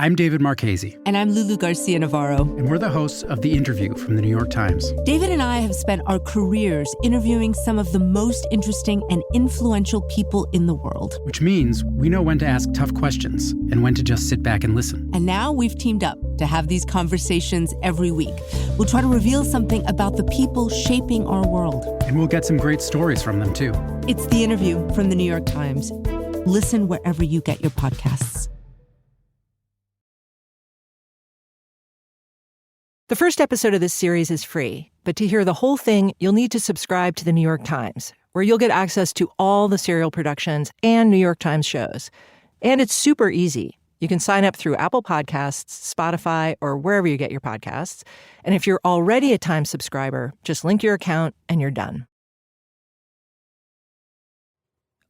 I'm David Marchese. And I'm Lulu Garcia-Navarro. And we're the hosts of The Interview from the New York Times. David and I have spent our careers interviewing some of the most interesting and influential people in the world. Which means we know when to ask tough questions and when to just sit back and listen. And now we've teamed up to have these conversations every week. We'll try to reveal something about the people shaping our world. And we'll get some great stories from them, too. It's The Interview from the New York Times. Listen wherever you get your podcasts. The first episode of this series is free, but to hear the whole thing, you'll need to subscribe to the New York Times, where you'll get access to all the serial productions and New York Times shows. And it's super easy. You can sign up through Apple Podcasts, Spotify, or wherever you get your podcasts. And if you're already a Times subscriber, just link your account and you're done.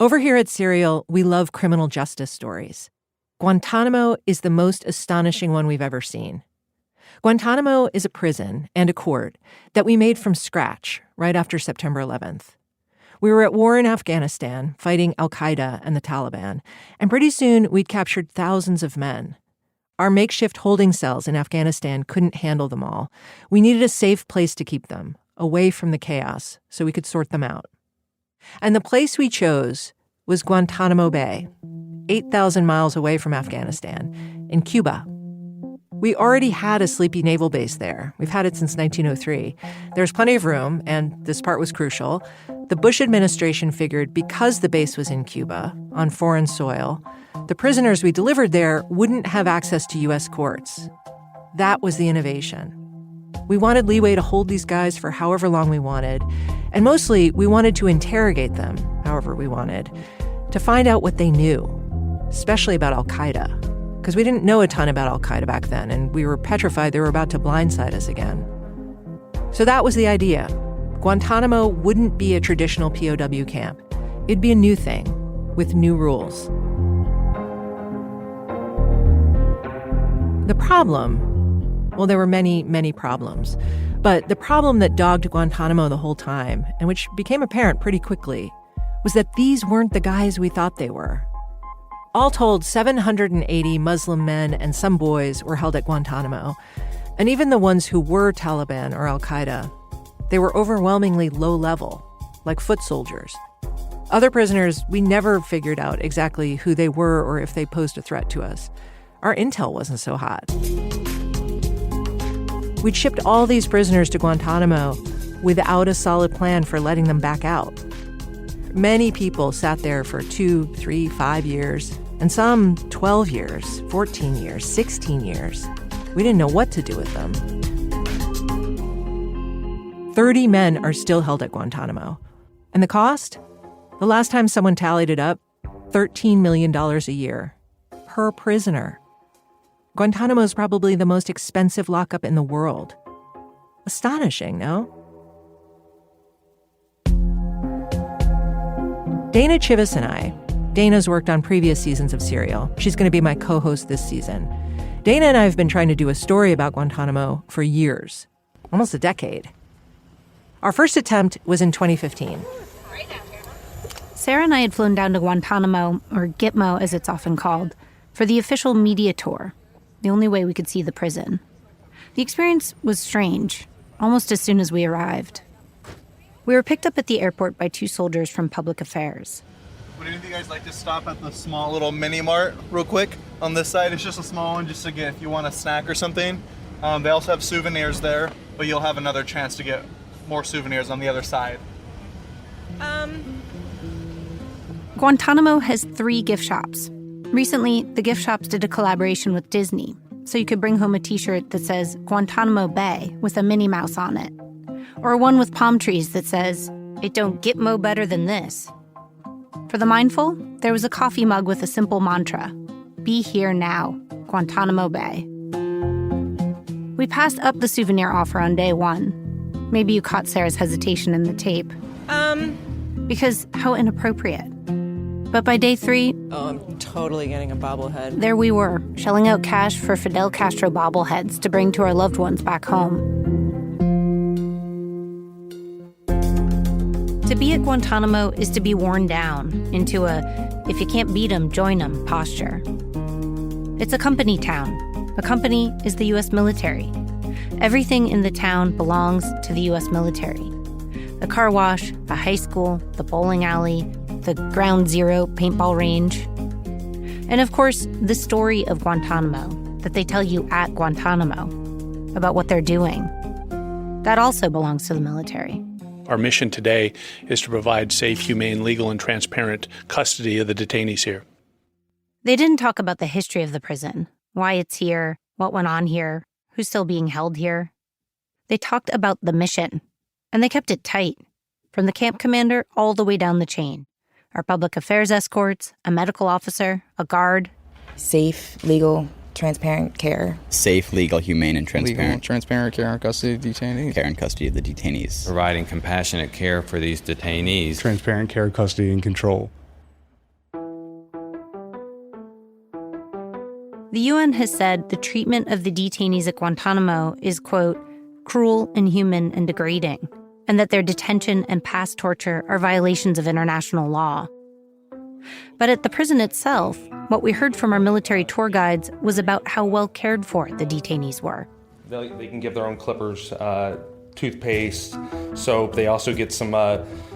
Over here at Serial, we love criminal justice stories. Guantánamo is the most astonishing one we've ever seen. Guantánamo is a prison and a court that we made from scratch right after September 11th. We were at war in Afghanistan, fighting al-Qaeda and the Taliban, and pretty soon we'd captured thousands of men. Our makeshift holding cells in Afghanistan couldn't handle them all. We needed a safe place to keep them, away from the chaos, so we could sort them out. And the place we chose was Guantánamo Bay, 8,000 miles away from Afghanistan, in Cuba. We already had a sleepy naval base there. We've had it since 1903. There's plenty of room, and this part was crucial. The Bush administration figured because the base was in Cuba, on foreign soil, the prisoners we delivered there wouldn't have access to U.S. courts. That was the innovation. We wanted leeway to hold these guys for however long we wanted, and mostly we wanted to interrogate them however we wanted, to find out what they knew, especially about al-Qaeda. Because we didn't know a ton about al-Qaeda back then, and we were petrified they were about to blindside us again. So that was the idea. Guantánamo wouldn't be a traditional POW camp. It'd be a new thing, with new rules. The problem, well, there were many, many problems. But the problem that dogged Guantánamo the whole time, and which became apparent pretty quickly, was that these weren't the guys we thought they were. All told, 780 Muslim men and some boys were held at Guantánamo. And even the ones who were Taliban or al-Qaeda, they were overwhelmingly low level, like foot soldiers. Other prisoners, we never figured out exactly who they were or if they posed a threat to us. Our intel wasn't so hot. We'd shipped all these prisoners to Guantánamo without a solid plan for letting them back out. Many people sat there for 2, 3, 5 years, and some 12 years, 14 years, 16 years. We didn't know what to do with them. 30 men are still held at Guantánamo. And the cost? The last time someone tallied it up, $13 million a year. Per prisoner. Guantánamo is probably the most expensive lockup in the world. Astonishing, no? Dana Chivvis and I, Dana's worked on previous seasons of Serial. She's going to be my co-host this season. Dana and I have been trying to do a story about Guantánamo for years, almost a decade. Our first attempt was in 2015. Sarah and I had flown down to Guantánamo, or Gitmo as it's often called, for the official media tour, the only way we could see the prison. The experience was strange, almost as soon as we arrived. We were picked up at the airport by 2 soldiers from public affairs. Would any of you guys like to stop at the small little mini mart real quick on this side? It's just a small one just to get if you want a snack or something. They also have souvenirs there, but you'll have another chance to get more souvenirs on the other side. Guantánamo has 3 gift shops. Recently, the gift shops did a collaboration with Disney, so you could bring home a t-shirt that says Guantánamo Bay with a Minnie Mouse on it. Or one with palm trees that says, "It don't get mo better than this." For the mindful, there was a coffee mug with a simple mantra, "Be here now, Guantánamo Bay." We passed up the souvenir offer on day 1. Maybe you caught Sarah's hesitation in the tape. Because how inappropriate. But by day 3... Oh, I'm totally getting a bobblehead. There we were, shelling out cash for Fidel Castro bobbleheads to bring to our loved ones back home. To be at Guantánamo is to be worn down into a if you can't beat 'em, join 'em posture. It's a company town. A company is the U.S. military. Everything in the town belongs to the U.S. military. The car wash, the high school, the bowling alley, the Ground Zero paintball range. And of course, the story of Guantanamo that they tell you at Guantanamo about what they're doing. That also belongs to the military. Our mission today is to provide safe, humane, legal, and transparent custody of the detainees here. They didn't talk about the history of the prison, why it's here, what went on here, who's still being held here. They talked about the mission, and they kept it tight, from the camp commander all the way down the chain. Our public affairs escorts, a medical officer, a guard. Safe, legal, transparent care. Safe, legal, humane, and transparent. Legal, transparent care and custody of detainees. Care and custody of the detainees. Providing compassionate care for these detainees. Transparent care, custody, and control. The UN has said the treatment of the detainees at Guantanamo is, quote, cruel, inhuman, and degrading, and that their detention and past torture are violations of international law. But at the prison itself, what we heard from our military tour guides was about how well cared for the detainees were. They can give their own clippers, toothpaste, soap. They also get some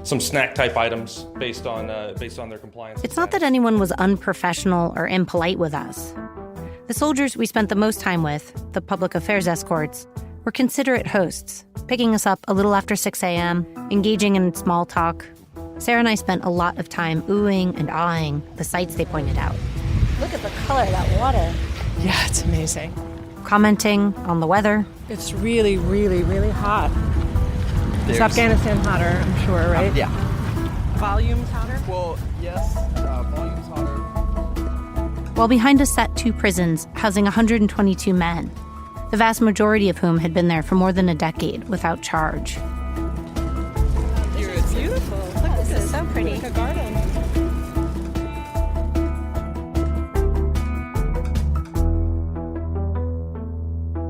snack type items based on their compliance. It's not that anyone was unprofessional or impolite with us. The soldiers we spent the most time with, the public affairs escorts, were considerate hosts, picking us up a little after 6 a.m., engaging in small talk. Sarah and I spent a lot of time oohing and aahing the sights they pointed out. Look at the color of that water. Yeah, it's amazing. Commenting on the weather. It's really, really, really hot. It's Afghanistan hotter, I'm sure, right? Yeah. Volumes hotter? Well, yes, volumes hotter. While behind us sat 2 prisons housing 122 men, the vast majority of whom had been there for more than a decade without charge. It's beautiful. Look, this is so pretty. Like a garden.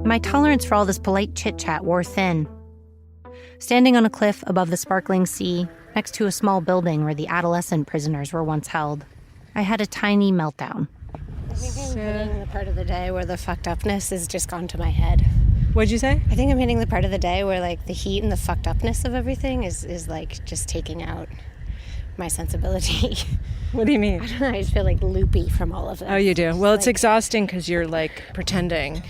My tolerance for all this polite chit-chat wore thin. Standing on a cliff above the sparkling sea, next to a small building where the adolescent prisoners were once held, I had a tiny meltdown. I think I'm hitting the part of the day where the fucked upness has just gone to my head. What'd you say? I think I'm hitting the part of the day where, like, the heat and the fucked upness of everything is like, just taking out my sensibility. What do you mean? I don't know, I just feel, like, loopy from all of it. Oh, you do? Well, it's exhausting because you're, like, pretending.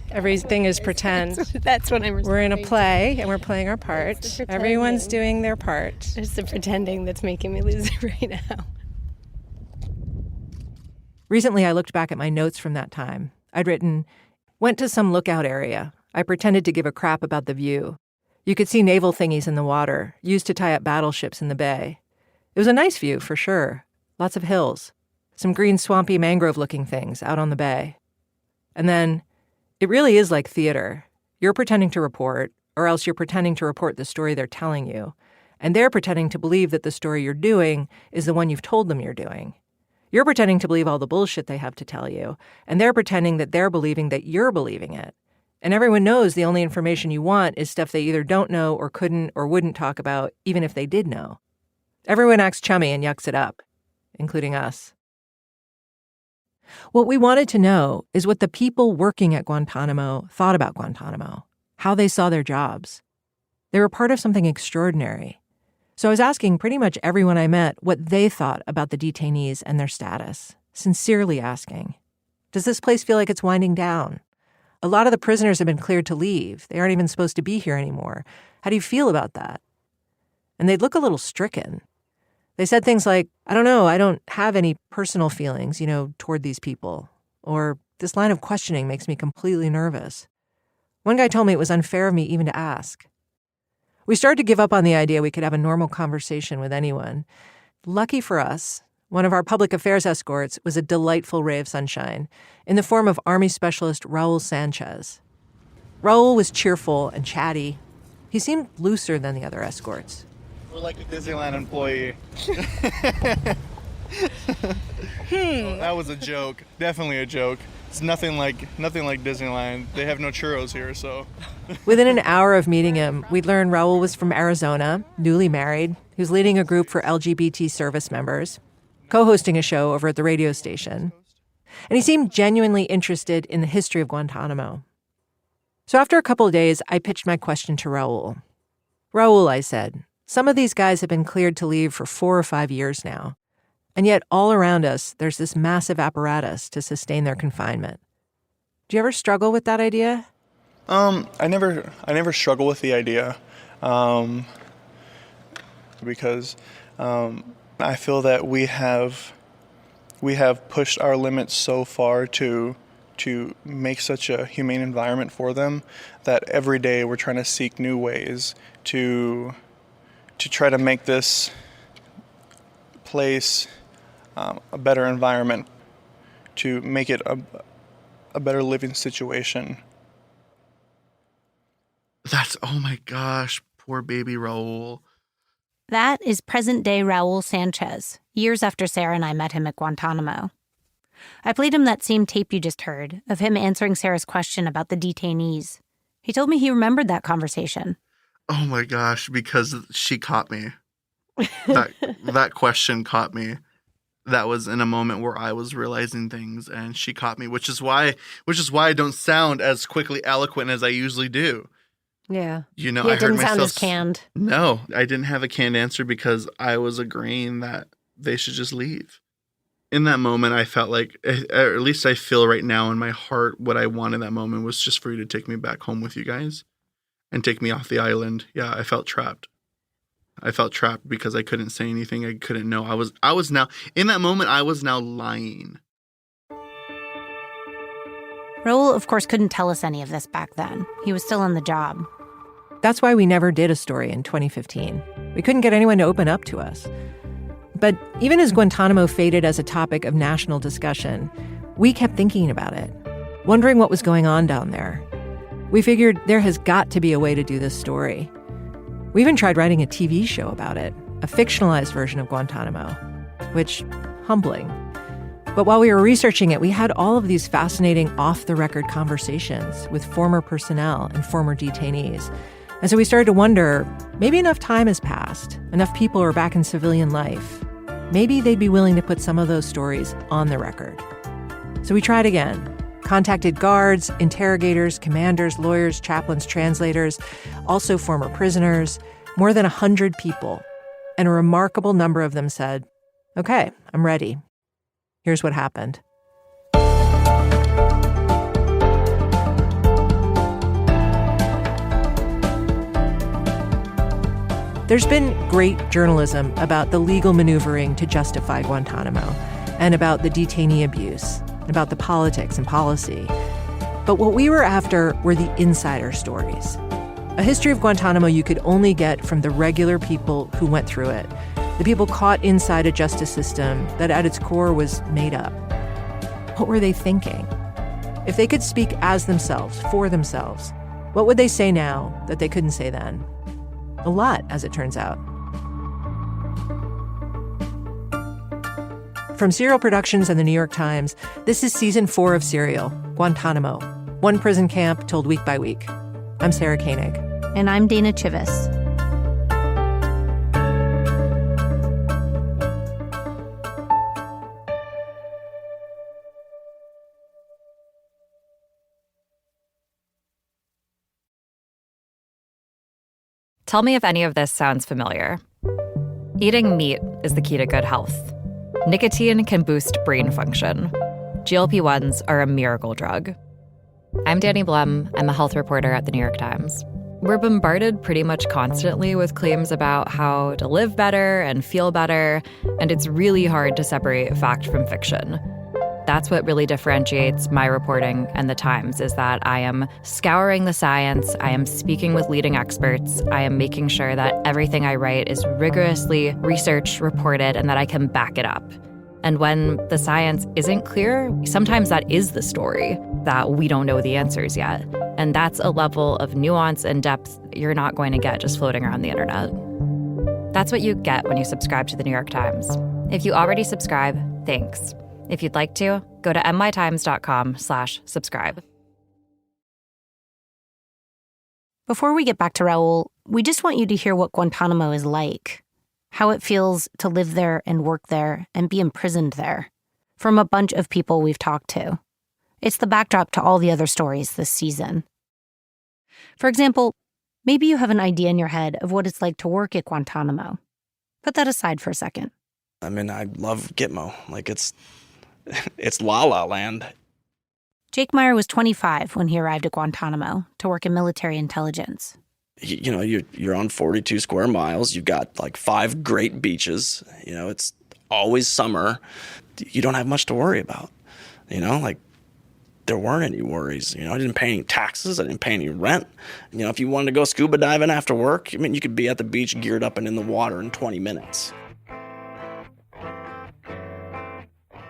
Everything is pretend. That's what I'm We're in a play, and we're playing our part. Everyone's doing their part. It's the pretending that's making me lose it right now. Recently, I looked back at my notes from that time. I'd written, went to some lookout area. I pretended to give a crap about the view. You could see naval thingies in the water, used to tie up battleships in the bay. It was a nice view, for sure. Lots of hills. Some green, swampy, mangrove-looking things out on the bay. And then, it really is like theater. You're pretending to report, or else you're pretending to report the story they're telling you. And they're pretending to believe that the story you're doing is the one you've told them you're doing. You're pretending to believe all the bullshit they have to tell you, and they're pretending that they're believing that you're believing it. And everyone knows the only information you want is stuff they either don't know or couldn't or wouldn't talk about, even if they did know. Everyone acts chummy and yucks it up, including us. What we wanted to know is what the people working at Guantanamo thought about Guantanamo, how they saw their jobs. They were part of something extraordinary. So I was asking pretty much everyone I met what they thought about the detainees and their status, sincerely asking. Does this place feel like it's winding down? A lot of the prisoners have been cleared to leave. They aren't even supposed to be here anymore. How do you feel about that? And they'd look a little stricken. They said things like, I don't know, I don't have any personal feelings, toward these people. Or, this line of questioning makes me completely nervous. One guy told me it was unfair of me even to ask. We started to give up on the idea we could have a normal conversation with anyone. Lucky for us, one of our public affairs escorts was a delightful ray of sunshine in the form of Army Specialist Raul Sanchez. Raul was cheerful and chatty. He seemed looser than the other escorts. We're like a Disneyland employee. That was a joke. Definitely a joke. It's nothing like Disneyland. They have no churros here, so. Within an hour of meeting him, we'd learned Raul was from Arizona, newly married. He was leading a group for LGBT service members, co-hosting a show over at the radio station. And he seemed genuinely interested in the history of Guantanamo. So after a couple of days, I pitched my question to Raul. Raul, I said, some of these guys have been cleared to leave for 4 or 5 years now. And yet all around us, there's this massive apparatus to sustain their confinement. Do you ever struggle with that idea? I never struggle with the idea, because I feel that we have pushed our limits so far to make such a humane environment for them that every day we're trying to seek new ways to try to make this place a better environment, to make it a better living situation. Oh my gosh, poor baby Raul. That is present-day Raul Sanchez, years after Sarah and I met him at Guantanamo. I played him that same tape you just heard of him answering Sarah's question about the detainees. He told me he remembered that conversation. Oh my gosh, because she caught me. That question caught me. That was in a moment where I was realizing things, and she caught me, which is why I don't sound as quickly eloquent as I usually do. Yeah. You know, Yeah, I it heard didn't sound myself. as canned. No, I didn't have a canned answer because I was agreeing that they should just leave. In that moment, I felt like, or at least I feel right now in my heart, what I wanted in that moment was just for you to take me back home with you guys and take me off the island. Yeah, I felt trapped. I felt trapped because I couldn't say anything. I couldn't know. I was now, in that moment, I was now lying. Raul, of course, couldn't tell us any of this back then. He was still on the job. That's why we never did a story in 2015. We couldn't get anyone to open up to us. But even as Guantanamo faded as a topic of national discussion, we kept thinking about it, wondering what was going on down there. We figured there has got to be a way to do this story. We even tried writing a TV show about it, a fictionalized version of Guantanamo, which, humbling. But while we were researching it, we had all of these fascinating off-the-record conversations with former personnel and former detainees. And so we started to wonder, maybe enough time has passed, enough people are back in civilian life. Maybe they'd be willing to put some of those stories on the record. So we tried again, contacted guards, interrogators, commanders, lawyers, chaplains, translators, also former prisoners, more than 100 people. And a remarkable number of them said, okay, I'm ready. Here's what happened. There's been great journalism about the legal maneuvering to justify Guantanamo and about the detainee abuse, and about the politics and policy. But what we were after were the insider stories. A history of Guantanamo you could only get from the regular people who went through it, the people caught inside a justice system that at its core was made up. What were they thinking? If they could speak as themselves, for themselves, what would they say now that they couldn't say then? A lot, as it turns out. From Serial Productions and the New York Times, this is Season 4 of Serial, Guantanamo, one prison camp told week by week. I'm Sarah Koenig. And I'm Dana Chivvis. Tell me if any of this sounds familiar. Eating meat is the key to good health. Nicotine can boost brain function. GLP-1s are a miracle drug. I'm Danny Blum. I'm a health reporter at the New York Times. We're bombarded pretty much constantly with claims about how to live better and feel better, and it's really hard to separate fact from fiction. That's what really differentiates my reporting and the Times, is that I am scouring the science, I am speaking with leading experts, I am making sure that everything I write is rigorously researched, reported, and that I can back it up. And when the science isn't clear, sometimes that is the story, that we don't know the answers yet. And that's a level of nuance and depth you're not going to get just floating around the internet. That's what you get when you subscribe to the New York Times. If you already subscribe, thanks. If you'd like to, go to nytimes.com/subscribe. Before we get back to Raul, we just want you to hear what Guantanamo is like, how it feels to live there and work there and be imprisoned there. from a bunch of people we've talked to. It's the backdrop to all the other stories this season. For example, maybe you have an idea in your head of what it's like to work at Guantanamo. Put that aside for a second. I mean, I love Gitmo. Like, it's La La Land. Jake Meyer was 25 when he arrived at Guantanamo to work in military intelligence. You know, you're on 42 square miles. You've got like 5 great beaches. You know, it's always summer. You don't have much to worry about. You know, like, there weren't any worries. You know, I didn't pay any taxes. I didn't pay any rent. You know, if you wanted to go scuba diving after work, I mean, you could be at the beach geared up and in the water in 20 minutes.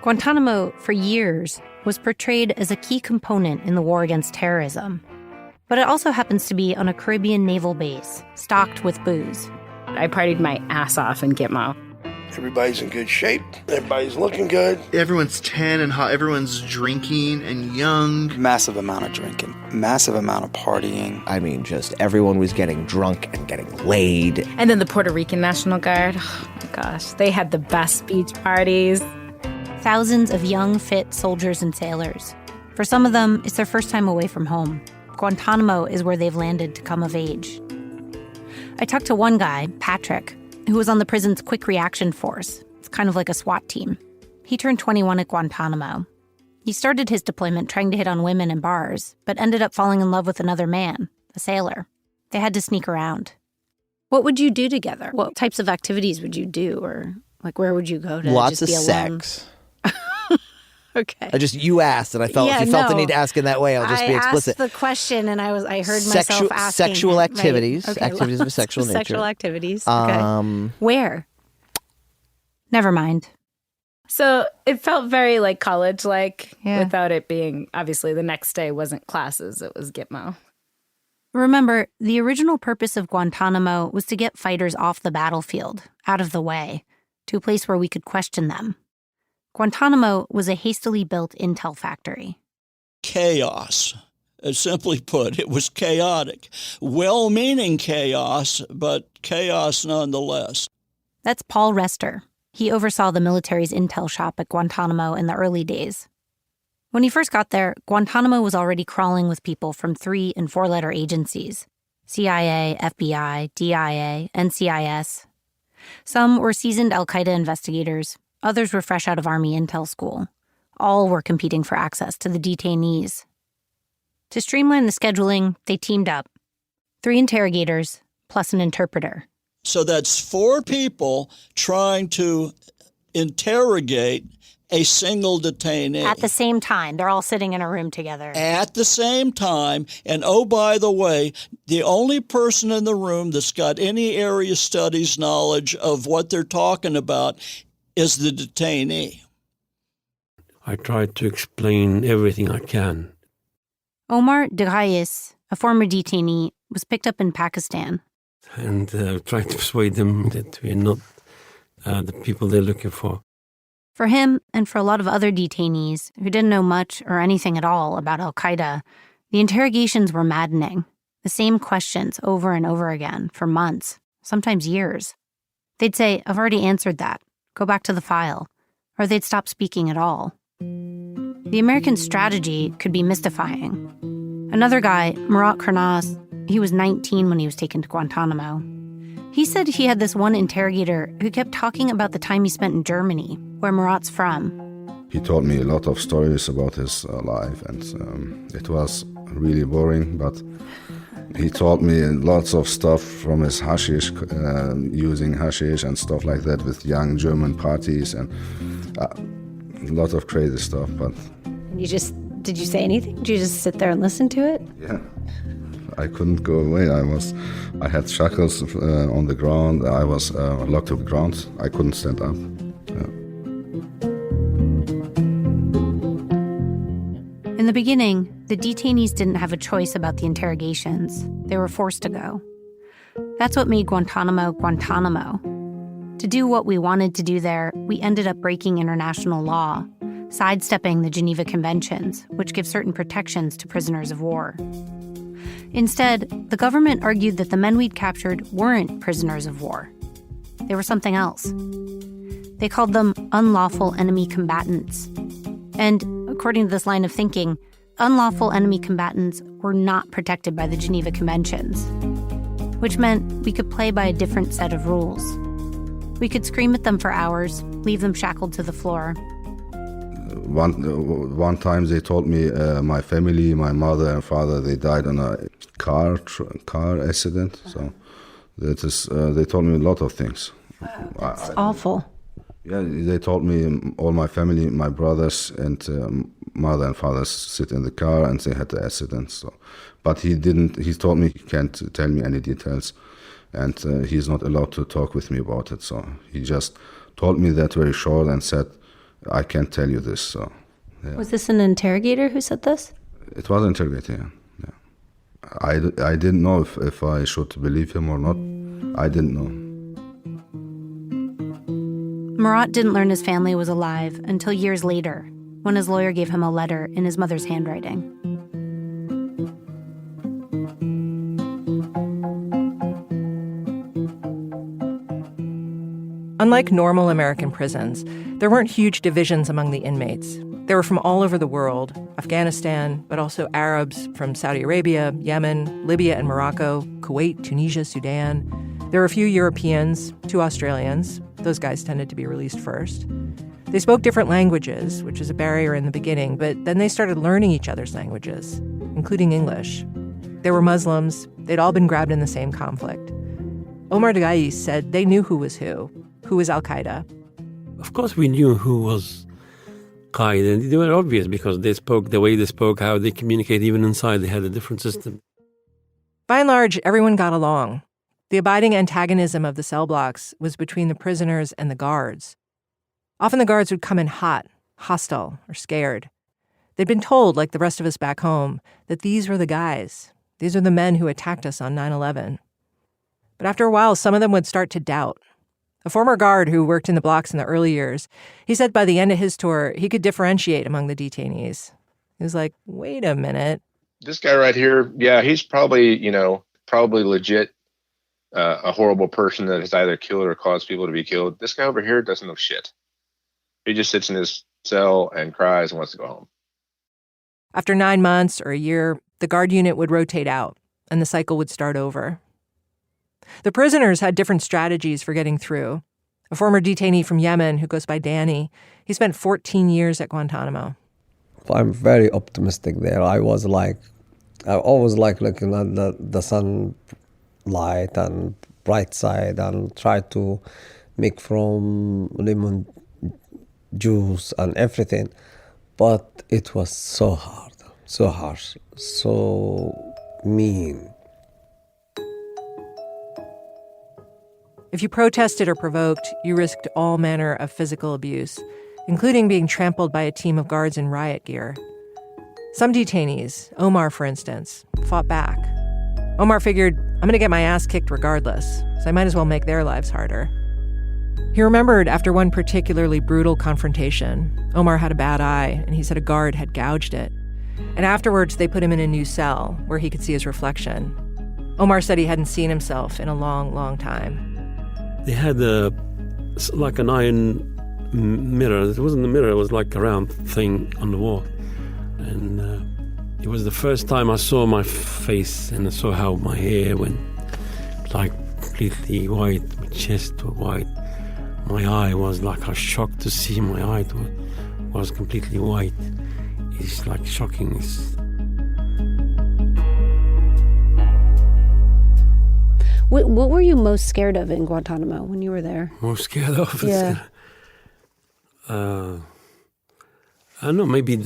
Guantanamo, for years, was portrayed as a key component in the war against terrorism. But it also happens to be on a Caribbean naval base, stocked with booze. I partied my ass off in Gitmo. Everybody's in good shape. Everybody's looking good. Everyone's tan and hot. Everyone's drinking and young. Massive amount of drinking. Massive amount of partying. I mean, just everyone was getting drunk and getting laid. And then the Puerto Rican National Guard. Oh my gosh, they had the best beach parties. Thousands of young, fit soldiers and sailors. For some of them, it's their first time away from home. Guantanamo is where they've landed to come of age. I talked to one guy, Patrick, who was on the prison's quick reaction force. It's kind of like a SWAT team. He turned 21 at Guantanamo. He started his deployment trying to hit on women in bars, but ended up falling in love with another man, a sailor. They had to sneak around. What would you do together? What types of activities would you do? Or, like, where would you go to Lots just be of alone? sex. Okay. You asked, and I felt if you felt the need to ask in that way, I'll just be explicit. I asked the question, and I heard myself asking. Sexual activities. Right. Okay. Activities of a sexual nature. Sexual activities. Okay. Where? Never mind. So it felt very like college-like, without it being, obviously, the next day wasn't classes, it was Gitmo. Remember, the original purpose of Guantanamo was to get fighters off the battlefield, out of the way, to a place where we could question them. Guantanamo was a hastily built intel factory. Chaos. Simply put, it was chaotic. Well-meaning chaos, but chaos nonetheless. That's Paul Rester. He oversaw the military's intel shop at Guantanamo in the early days. When he first got there, Guantanamo was already crawling with people from 3- and 4-letter agencies: CIA, FBI, DIA, NCIS. Some were seasoned al-Qaeda investigators. Others were fresh out of Army intel school. All were competing for access to the detainees. To streamline the scheduling, they teamed up. 3 interrogators, plus an interpreter. So that's 4 people trying to interrogate a single detainee. At the same time. They're all sitting in a room together. At the same time. And oh, by the way, the only person in the room that's got any area studies knowledge of what they're talking about is the detainee. I try to explain everything I can. Omar Deghayes, a former detainee, was picked up in Pakistan. And try to persuade them that we're not the people they're looking for. For him, and for a lot of other detainees who didn't know much or anything at all about al-Qaeda, the interrogations were maddening. The same questions over and over again for months, sometimes years. They'd say, "I've already answered that. Go back to the file." Or they'd stop speaking at all. The American strategy could be mystifying. Another guy, Murat Kurnaz, he was 19 when he was taken to Guantanamo. He said he had this one interrogator who kept talking about the time he spent in Germany, where Murat's from. He told me a lot of stories about his life, and it was really boring, but he told me lots of stuff from his hashish, using hashish and stuff like that with young German parties, and a lot of crazy stuff. But Did you say anything? Did you just sit there and listen to it? Yeah. I couldn't go away. I had shackles on the ground. I was locked to the ground. I couldn't stand up. Yeah. In the beginning, the detainees didn't have a choice about the interrogations. They were forced to go. That's what made Guantanamo Guantanamo. To do what we wanted to do there, we ended up breaking international law, sidestepping the Geneva Conventions, which give certain protections to prisoners of war. Instead, the government argued that the men we'd captured weren't prisoners of war. They were something else. They called them unlawful enemy combatants. And according to this line of thinking, unlawful enemy combatants were not protected by the Geneva Conventions, which meant we could play by a different set of rules. We could scream at them for hours, leave them shackled to the floor. One time they told me my family, my mother and father, they died on a car accident. So that is, they told me a lot of things. That's awful. Yeah, they told me all my family, my brothers and mother and father sit in the car and they had the accident. So, but he didn't. He told me he can't tell me any details, and he's not allowed to talk with me about it. So he just told me that very short and said, "I can't tell you this." So, yeah. Was this an interrogator who said this? It was an interrogator. Yeah. I didn't know if I should believe him or not. I didn't know. Murat didn't learn his family was alive until years later, when his lawyer gave him a letter in his mother's handwriting. Unlike normal American prisons, there weren't huge divisions among the inmates. They were from all over the world, Afghanistan, but also Arabs from Saudi Arabia, Yemen, Libya and Morocco, Kuwait, Tunisia, Sudan. There were a few Europeans, 2 Australians. Those guys tended to be released first. They spoke different languages, which is a barrier in the beginning, but then they started learning each other's languages, including English. They were Muslims. They'd all been grabbed in the same conflict. Omar Dagais said they knew who was al-Qaeda. Of course we knew who was Qaeda, and they were obvious because they spoke the way they spoke, how they communicate, even inside they had a different system. By and large, everyone got along. The abiding antagonism of the cell blocks was between the prisoners and the guards. Often the guards would come in hot, hostile, or scared. They'd been told, like the rest of us back home, that these were the guys. These are the men who attacked us on 9/11. But after a while, some of them would start to doubt. A former guard who worked in the blocks in the early years, he said by the end of his tour, he could differentiate among the detainees. He was like, wait a minute. This guy right here, yeah, he's probably legit a horrible person that has either killed or caused people to be killed. This guy over here doesn't know shit. He just sits in his cell and cries and wants to go home. After 9 months or a year, the guard unit would rotate out, and the cycle would start over. The prisoners had different strategies for getting through. A former detainee from Yemen who goes by Danny, he spent 14 years at Guantánamo. I'm very optimistic there. I always like looking at the sunlight and bright side and try to make from lemon juice and everything. But it was so hard, so harsh, so mean. If you protested or provoked, you risked all manner of physical abuse, including being trampled by a team of guards in riot gear. Some detainees, Omar for instance, fought back. Omar figured, I'm going to get my ass kicked regardless, so I might as well make their lives harder. He remembered after one particularly brutal confrontation, Omar had a bad eye, and he said a guard had gouged it. And afterwards, they put him in a new cell where he could see his reflection. Omar said he hadn't seen himself in a long, long time. They had like an iron mirror. It wasn't a mirror, it was like a round thing on the wall. And it was the first time I saw my face and I saw how my hair went like completely white, my chest was white. My eye was like, I was shocked to see my eye was completely white. It's like shocking. What were you most scared of in Guantanamo when you were there? Most scared of? Yeah. I don't know, maybe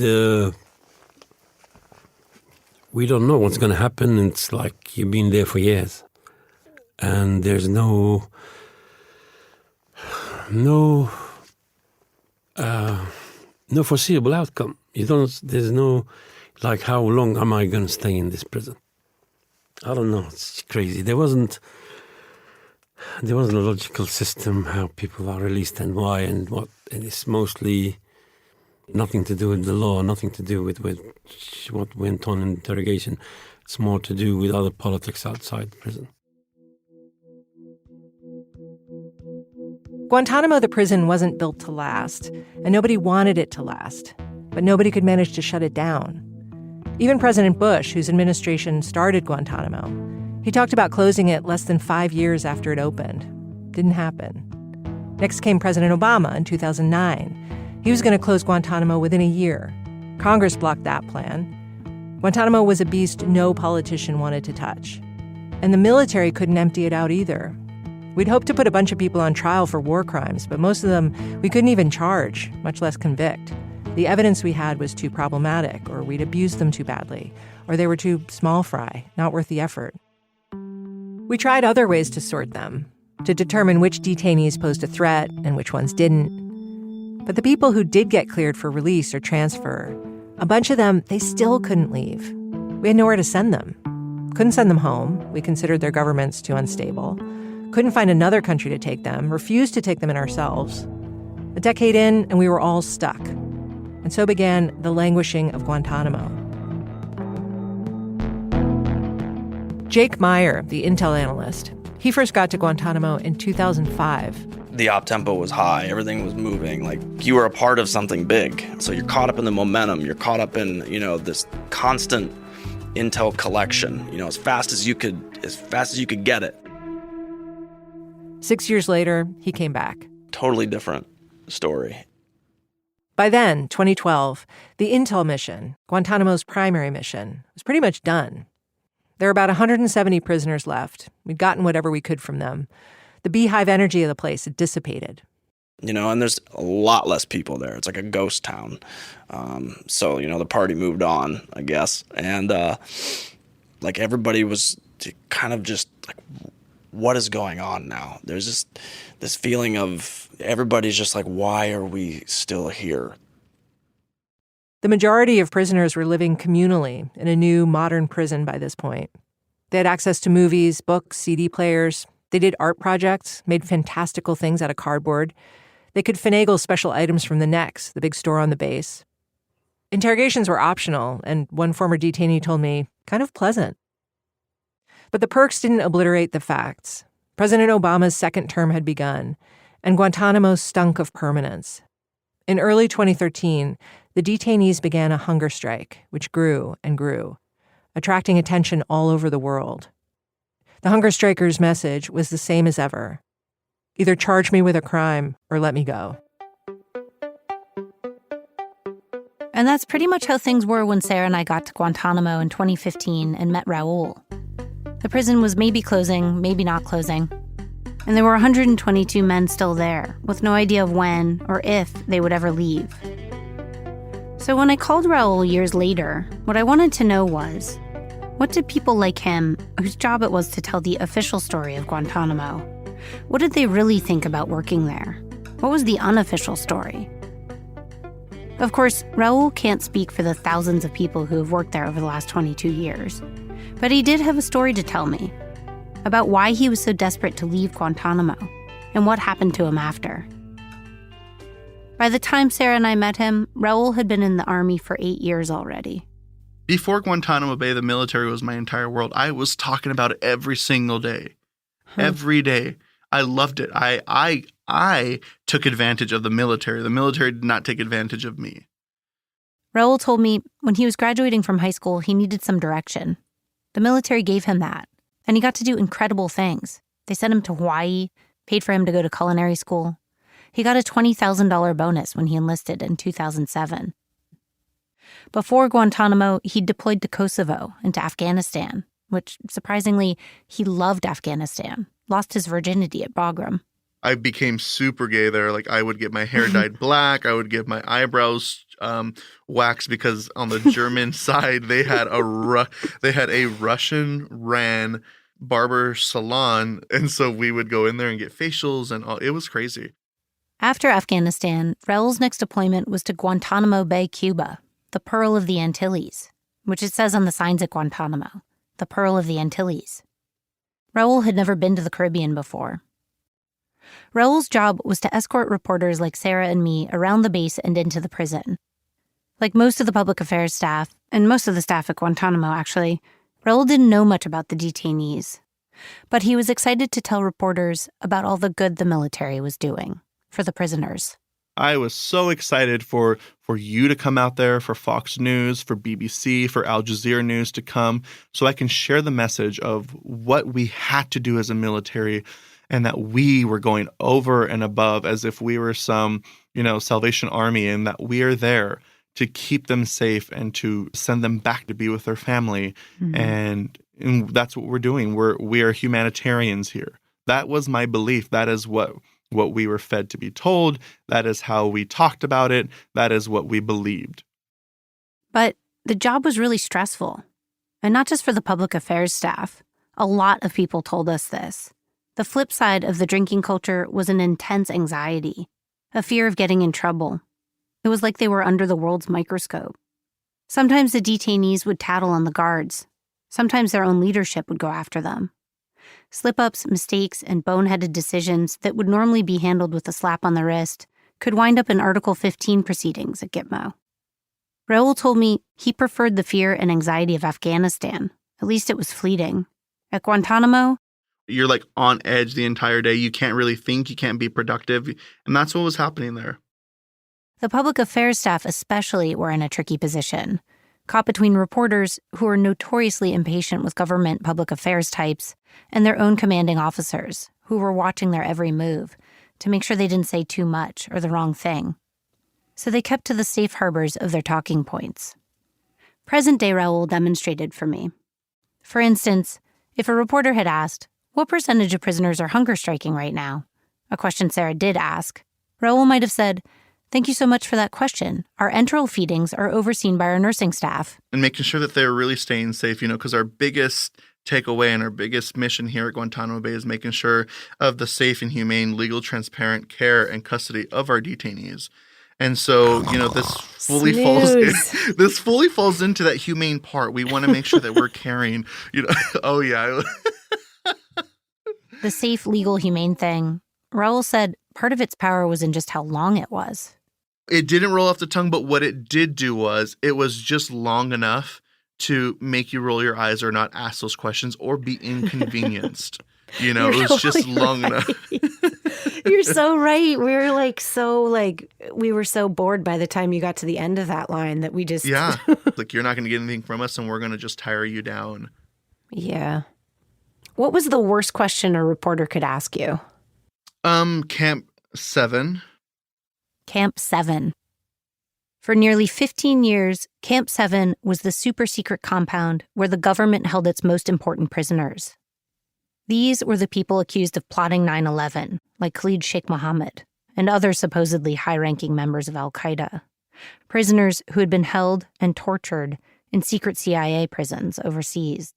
we don't know what's going to happen. It's like you've been there for years. And there's no foreseeable outcome. There's no, like, how long am I going to stay in this prison? I don't know. It's crazy. There wasn't a logical system how people are released and why and what. And it's mostly nothing to do with the law, nothing to do with what went on in interrogation. It's more to do with other politics outside prison. Guantanamo, the prison, wasn't built to last, and nobody wanted it to last, but nobody could manage to shut it down. Even President Bush, whose administration started Guantanamo, he talked about closing it less than 5 years after it opened. Didn't happen. Next came President Obama in 2009. He was going to close Guantanamo within a year. Congress blocked that plan. Guantanamo was a beast no politician wanted to touch. And the military couldn't empty it out either. We'd hoped to put a bunch of people on trial for war crimes, but most of them we couldn't even charge, much less convict. The evidence we had was too problematic, or we'd abused them too badly, or they were too small fry, not worth the effort. We tried other ways to sort them, to determine which detainees posed a threat and which ones didn't. But the people who did get cleared for release or transfer, a bunch of them, they still couldn't leave. We had nowhere to send them. Couldn't send them home. We considered their governments too unstable. Couldn't find another country to take them, refused to take them in ourselves. A decade in, and we were all stuck. And so began the languishing of Guantanamo. Jake Meyer, the intel analyst, he first got to Guantanamo in 2005. The op tempo was high. Everything was moving. Like, you were a part of something big. So you're caught up in the momentum. You're caught up in, this constant intel collection, as fast as you could get it. 6 years later, he came back. Totally different story. By then, 2012, the intel mission, Guantanamo's primary mission, was pretty much done. There were about 170 prisoners left. We'd gotten whatever we could from them. The beehive energy of the place had dissipated. And there's a lot less people there. It's like a ghost town. So, the party moved on, I guess. And, everybody was kind of just like, what is going on now? There's just this feeling of everybody's just like, why are we still here? The majority of prisoners were living communally in a new modern prison by this point. They had access to movies, books, CD players. They did art projects, made fantastical things out of cardboard. They could finagle special items from the Nex, the big store on the base. Interrogations were optional, and one former detainee told me, kind of pleasant. But the perks didn't obliterate the facts. President Obama's second term had begun, and Guantanamo stunk of permanence. In early 2013, the detainees began a hunger strike, which grew and grew, attracting attention all over the world. The hunger strikers' message was the same as ever. Either charge me with a crime or let me go. And that's pretty much how things were when Sarah and I got to Guantanamo in 2015 and met Raul. The prison was maybe closing, maybe not closing. And there were 122 men still there, with no idea of when or if they would ever leave. So when I called Raul years later, what I wanted to know was, what did people like him, whose job it was to tell the official story of Guantanamo, what did they really think about working there? What was the unofficial story? Of course, Raul can't speak for the thousands of people who have worked there over the last 22 years. But he did have a story to tell me about why he was so desperate to leave Guantanamo and what happened to him after. By the time Sarah and I met him, Raul had been in the Army for 8 years already. Before Guantanamo Bay, the military was my entire world. I was talking about it every single day. Every day. I loved it. I took advantage of the military. The military did not take advantage of me. Raul told me when he was graduating from high school, he needed some direction. The military gave him that, and he got to do incredible things. They sent him to Hawaii, paid for him to go to culinary school. He got a $20,000 bonus when he enlisted in 2007. Before Guantanamo, he deployed to Kosovo and to Afghanistan, which, surprisingly, he loved Afghanistan, lost his virginity at Bagram. I became super gay there. Like, I would get my hair dyed black. I would get my eyebrows waxed because on the German side they had a Russian-ran barber salon, and so we would go in there and get facials and all. It was crazy. After Afghanistan, Raul's next deployment was to Guantanamo Bay, Cuba, the Pearl of the Antilles, which it says on the signs at Guantanamo, the Pearl of the Antilles. Raul had never been to the Caribbean before. Raul's job was to escort reporters like Sarah and me around the base and into the prison. Like most of the public affairs staff, and most of the staff at Guantanamo, actually, Raul didn't know much about the detainees. But he was excited to tell reporters about all the good the military was doing for the prisoners. I was so excited for you to come out there, for Fox News, for BBC, for Al Jazeera News to come, so I can share the message of what we had to do as a military, and that we were going over and above as if we were some, Salvation Army, and that we are there to keep them safe and to send them back to be with their family. Mm-hmm. And that's what we're doing. We are humanitarians here. That was my belief. That is what we were fed to be told. That is how we talked about it. That is what we believed. But the job was really stressful. And not just for the public affairs staff. A lot of people told us this. The flip side of the drinking culture was an intense anxiety, a fear of getting in trouble. It was like they were under the world's microscope. Sometimes the detainees would tattle on the guards. Sometimes their own leadership would go after them. Slip-ups, mistakes, and boneheaded decisions that would normally be handled with a slap on the wrist could wind up in Article 15 proceedings at Gitmo. Raul told me he preferred the fear and anxiety of Afghanistan. At least it was fleeting. At Guantánamo, you're like on edge the entire day. You can't really think. You can't be productive. And that's what was happening there. The public affairs staff especially were in a tricky position, caught between reporters who were notoriously impatient with government public affairs types and their own commanding officers who were watching their every move to make sure they didn't say too much or the wrong thing. So they kept to the safe harbors of their talking points. Present-day Raul demonstrated for me. For instance, if a reporter had asked, "What percentage of prisoners are hunger striking right now?" a question Sarah did ask, Raul might have said, "Thank you so much for that question. Our enteral feedings are overseen by our nursing staff." And making sure that they're really staying safe, because our biggest takeaway and our biggest mission here at Guantanamo Bay is making sure of the safe and humane, legal, transparent care and custody of our detainees. And so, this fully falls into that humane part. We want to make sure that we're caring, oh yeah. The safe, legal, humane thing, Raul said part of its power was in just how long it was. It didn't roll off the tongue, but what it did do was it was just long enough to make you roll your eyes or not ask those questions or be inconvenienced. It was just long enough. You're so right. We were so bored by the time you got to the end of that line that we just... Yeah. You're not going to get anything from us and we're going to just tire you down. Yeah. What was the worst question a reporter could ask you? Camp 7. Camp 7. For nearly 15 years, Camp 7 was the super-secret compound where the government held its most important prisoners. These were the people accused of plotting 9/11, like Khalid Sheikh Mohammed and other supposedly high-ranking members of al-Qaeda, prisoners who had been held and tortured in secret CIA prisons overseas.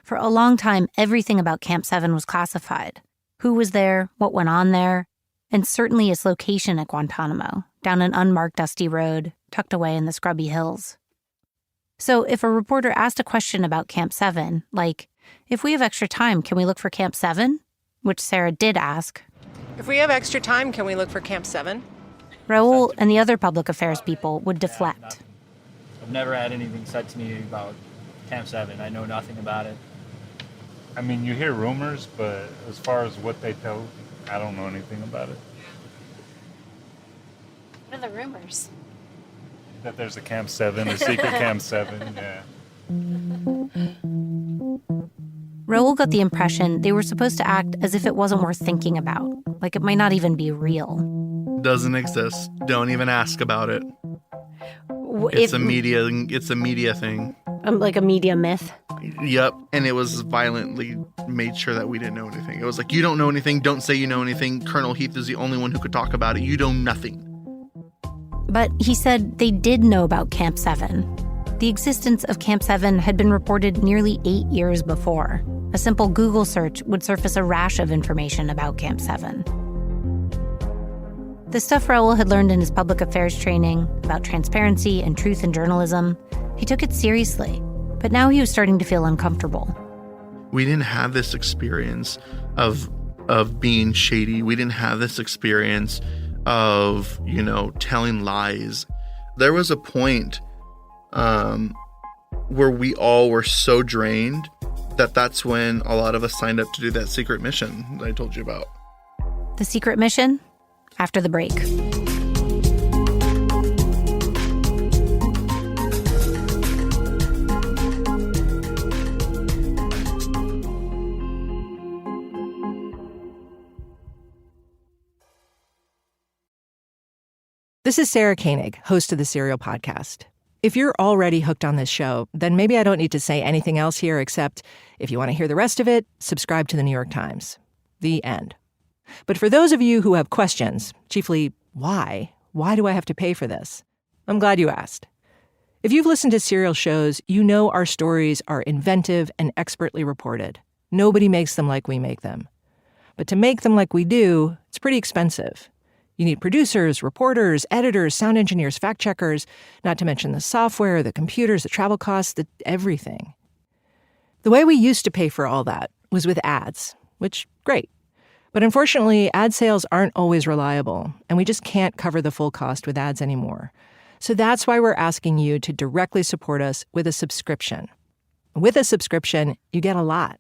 For a long time, everything about Camp 7 was classified. Who was there, what went on there, and certainly its location at Guantanamo, down an unmarked dusty road, tucked away in the scrubby hills. So if a reporter asked a question about Camp 7, like, "If we have extra time, can we look for Camp 7?" which Sarah did ask. If we have extra time, can we look for Camp 7? Raul and the other public affairs people would deflect. I've never had anything said to me about Camp 7. I know nothing about it. I mean, you hear rumors, but as far as what they tell, I don't know anything about it. What are the rumors? That there's a Camp 7, a secret Camp 7, yeah. Raul got the impression they were supposed to act as if it wasn't worth thinking about, like it might not even be real. Doesn't exist. Don't even ask about it. It's a media thing. Like a media myth? Yep. And it was violently made sure that we didn't know anything. It was like, you don't know anything. Don't say you know anything. Colonel Heath is the only one who could talk about it. You know nothing. But he said they did know about Camp 7. The existence of Camp 7 had been reported nearly 8 years before. A simple Google search would surface a rash of information about Camp 7. The stuff Raul had learned in his public affairs training about transparency and truth in journalism, he took it seriously. But now he was starting to feel uncomfortable. We didn't have this experience of being shady. We didn't have this experience of, telling lies. There was a point where we all were so drained that's when a lot of us signed up to do that secret mission that I told you about. The secret mission? After the break. This is Sarah Koenig, host of the Serial Podcast. If you're already hooked on this show, then maybe I don't need to say anything else here except if you want to hear the rest of it, subscribe to the New York Times. The end. But for those of you who have questions, chiefly why? Why do I have to pay for this? I'm glad you asked. If you've listened to Serial shows, you know our stories are inventive and expertly reported. Nobody makes them like we make them. But to make them like we do, it's pretty expensive. You need producers, reporters, editors, sound engineers, fact checkers, not to mention the software, the computers, the travel costs, everything. The way we used to pay for all that was with ads, which, great. But unfortunately, ad sales aren't always reliable, and we just can't cover the full cost with ads anymore. So that's why we're asking you to directly support us with a subscription. With a subscription, you get a lot.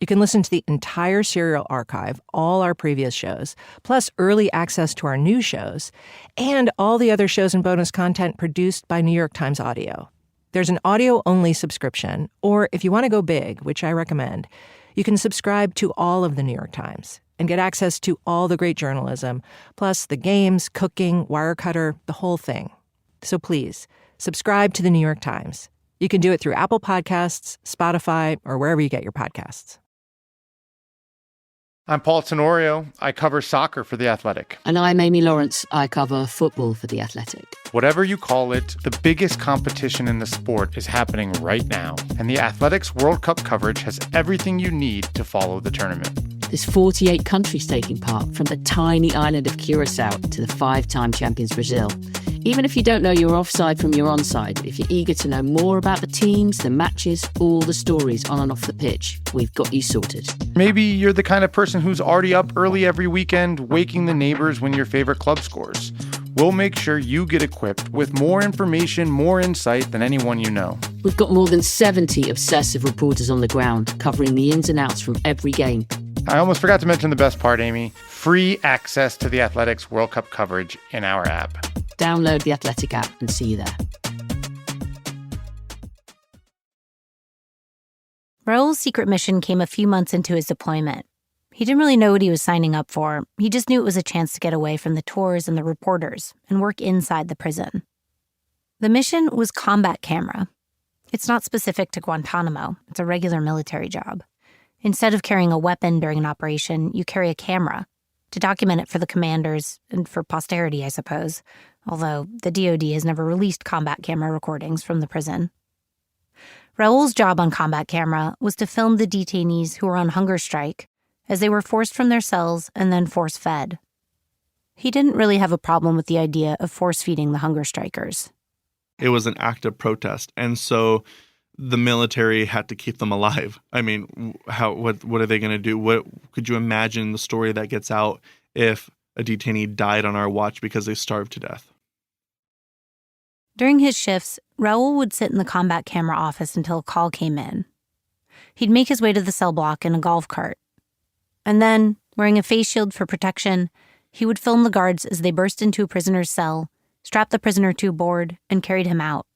You can listen to the entire Serial archive, all our previous shows, plus early access to our new shows, and all the other shows and bonus content produced by New York Times Audio. There's an audio-only subscription, or if you want to go big, which I recommend, you can subscribe to all of the New York Times and get access to all the great journalism, plus the games, cooking, Wirecutter, the whole thing. So please, subscribe to the New York Times. You can do it through Apple Podcasts, Spotify, or wherever you get your podcasts. I'm Paul Tenorio. I cover soccer for The Athletic. And I'm Amy Lawrence. I cover football for The Athletic. Whatever you call it, the biggest competition in the sport is happening right now. And The Athletic's World Cup coverage has everything you need to follow the tournament. There's 48 countries taking part, from the tiny island of Curacao to the 5-time champions Brazil. Even if you don't know your offside from your onside, if you're eager to know more about the teams, the matches, all the stories on and off the pitch, we've got you sorted. Maybe you're the kind of person who's already up early every weekend, waking the neighbors when your favorite club scores. We'll make sure you get equipped with more information, more insight than anyone you know. We've got more than 70 obsessive reporters on the ground, covering the ins and outs from every game. I almost forgot to mention the best part, Amy. Free access to The Athletic's World Cup coverage in our app. Download the Athletic app and see you there. Raul's secret mission came a few months into his deployment. He didn't really know what he was signing up for. He just knew it was a chance to get away from the tours and the reporters and work inside the prison. The mission was combat camera. It's not specific to Guantánamo. It's a regular military job. Instead of carrying a weapon during an operation, you carry a camera to document it for the commanders and for posterity, I suppose, although the DoD has never released combat camera recordings from the prison. Raul's job on combat camera was to film the detainees who were on hunger strike as they were forced from their cells and then force-fed. He didn't really have a problem with the idea of force-feeding the hunger strikers. It was an act of protest, and so the military had to keep them alive. I mean, what are they going to do? What could you imagine the story that gets out if a detainee died on our watch because they starved to death? During his shifts, Raul would sit in the combat camera office until a call came in. He'd make his way to the cell block in a golf cart. And then, wearing a face shield for protection, he would film the guards as they burst into a prisoner's cell, strapped the prisoner to a board, and carried him out.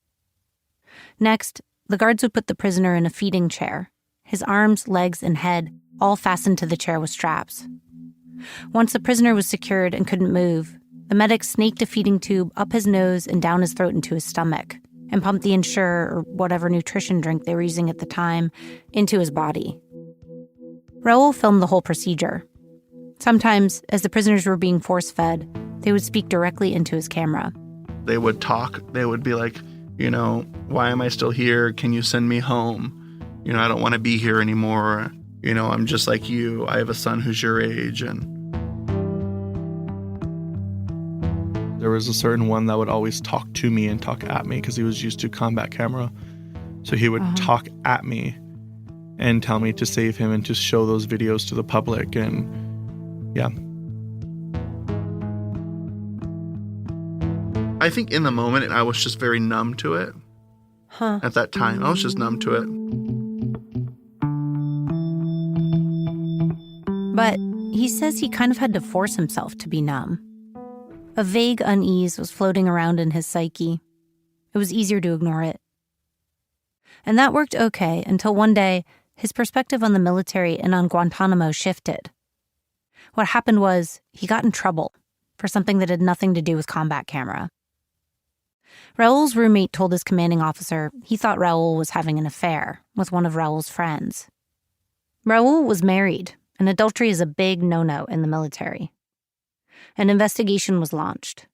Next, the guards would put the prisoner in a feeding chair, his arms, legs, and head all fastened to the chair with straps. Once the prisoner was secured and couldn't move, the medics snaked a feeding tube up his nose and down his throat into his stomach, and pumped the Ensure or whatever nutrition drink they were using at the time into his body. Raul filmed the whole procedure. Sometimes, as the prisoners were being force-fed, they would speak directly into his camera. They would talk. They would be like, why am I still here? Can you send me home? I don't want to be here anymore. I'm just like you. I have a son who's your age. And there was a certain one that would always talk to me and talk at me because he was used to combat camera. So he would talk at me and tell me to save him and to show those videos to the public. And yeah. I think in the moment, I was just very numb to it. At that time, I was just numb to it. But he says he kind of had to force himself to be numb. A vague unease was floating around in his psyche. It was easier to ignore it. And that worked okay until one day, his perspective on the military and on Guantánamo shifted. What happened was he got in trouble for something that had nothing to do with combat camera. Raul's roommate told his commanding officer he thought Raul was having an affair with one of Raul's friends. Raul was married, and adultery is a big no-no in the military. An investigation was launched.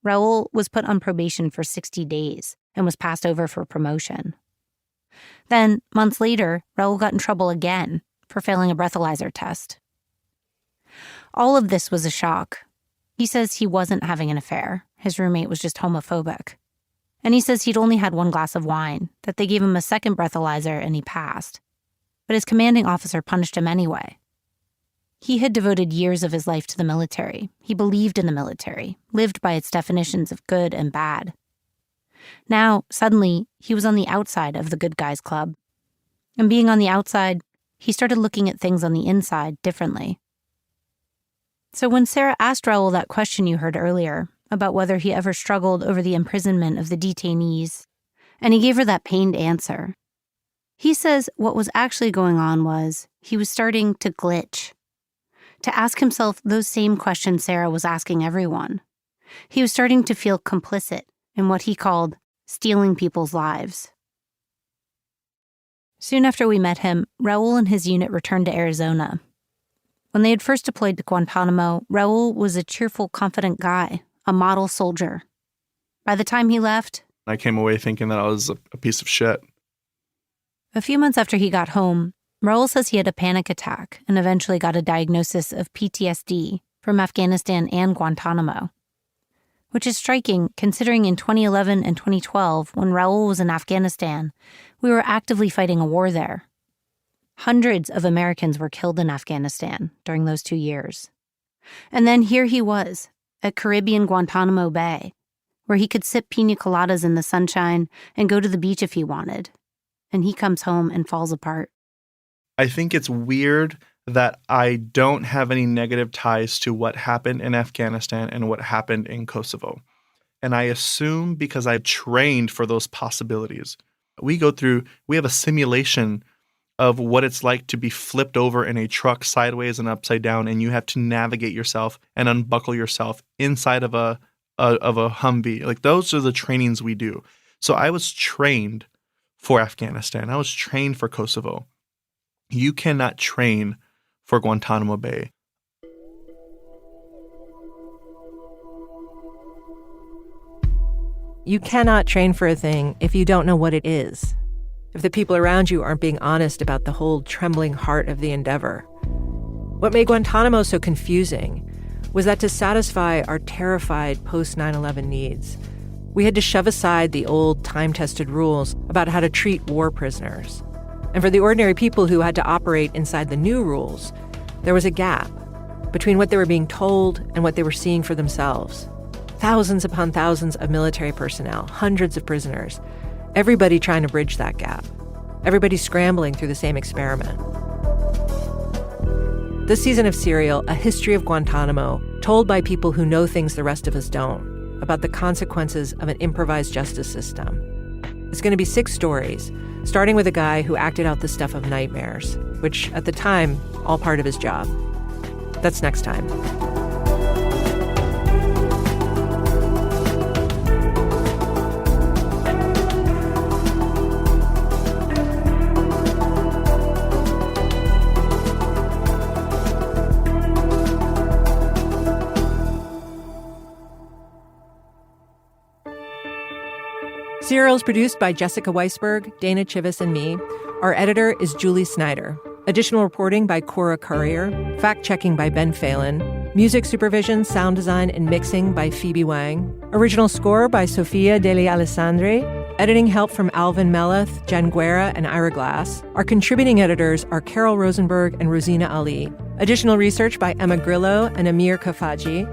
Raul was put on probation for 60 days and was passed over for promotion. Then, months later, Raul got in trouble again for failing a breathalyzer test. All of this was a shock. He says he wasn't having an affair. His roommate was just homophobic. And he says he'd only had one glass of wine, that they gave him a second breathalyzer and he passed. But his commanding officer punished him anyway. He had devoted years of his life to the military. He believed in the military, lived by its definitions of good and bad. Now, suddenly, he was on the outside of the good guys club. And being on the outside, he started looking at things on the inside differently. So when Sarah asked Raul that question you heard earlier about whether he ever struggled over the imprisonment of the detainees, and he gave her that pained answer, he says what was actually going on was he was starting to glitch, to ask himself those same questions Sarah was asking everyone. He was starting to feel complicit in what he called stealing people's lives. Soon after we met him, Raul and his unit returned to Arizona. When they had first deployed to Guantánamo, Raul was a cheerful, confident guy, a model soldier. By the time he left, I came away thinking that I was a piece of shit. A few months after he got home, Raul says he had a panic attack and eventually got a diagnosis of PTSD from Afghanistan and Guantánamo. Which is striking considering in 2011 and 2012, when Raul was in Afghanistan, we were actively fighting a war there. Hundreds of Americans were killed in Afghanistan during those 2 years. And then here he was, at Caribbean Guantánamo Bay, where he could sip pina coladas in the sunshine and go to the beach if he wanted. And he comes home and falls apart. I think it's weird that I don't have any negative ties to what happened in Afghanistan and what happened in Kosovo. And I assume because I trained for those possibilities. We have a simulation of what it's like to be flipped over in a truck sideways and upside down, and you have to navigate yourself and unbuckle yourself inside of a Humvee. Like, those are the trainings we do. So I was trained for Afghanistan. I was trained for Kosovo. You cannot train for Guantánamo Bay. You cannot train for a thing if you don't know what it is, if the people around you aren't being honest about the whole trembling heart of the endeavor. What made Guantánamo so confusing was that to satisfy our terrified post-9/11 needs, we had to shove aside the old time-tested rules about how to treat war prisoners. And for the ordinary people who had to operate inside the new rules, there was a gap between what they were being told and what they were seeing for themselves. Thousands upon thousands of military personnel, hundreds of prisoners, everybody trying to bridge that gap, everybody scrambling through the same experiment. This season of Serial, a history of Guantánamo, told by people who know things the rest of us don't, about the consequences of an improvised justice system. It's going to be 6 stories, starting with a guy who acted out the stuff of nightmares, which at the time, all part of his job. That's next time. Serial is produced by Jessica Weisberg, Dana Chivvis, and me. Our editor is Julie Snyder. Additional reporting by Cora Currier. Fact-checking by Ben Phelan. Music supervision, sound design, and mixing by Phoebe Wang. Original score by Sofia Deli Alessandri. Editing help from Alvin Meleth, Jen Guerra, and Ira Glass. Our contributing editors are Carol Rosenberg and Rosina Ali. Additional research by Emma Grillo and Amir Kafaji.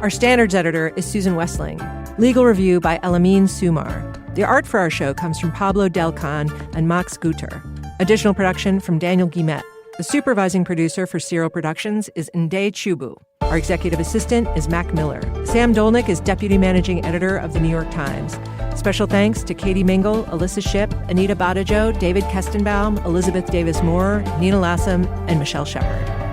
Our standards editor is Susan Westling. Legal review by Elamine Sumar. The art for our show comes from Pablo Delcan and Max Guter. Additional production from Daniel Guimet. The supervising producer for Serial Productions is Nde Chubu. Our executive assistant is Mac Miller. Sam Dolnick is deputy managing editor of The New York Times. Special thanks to Katie Mingle, Alyssa Shipp, Anita Badajo, David Kestenbaum, Elizabeth Davis Moore, Nina Lassam, and Michelle Shepard.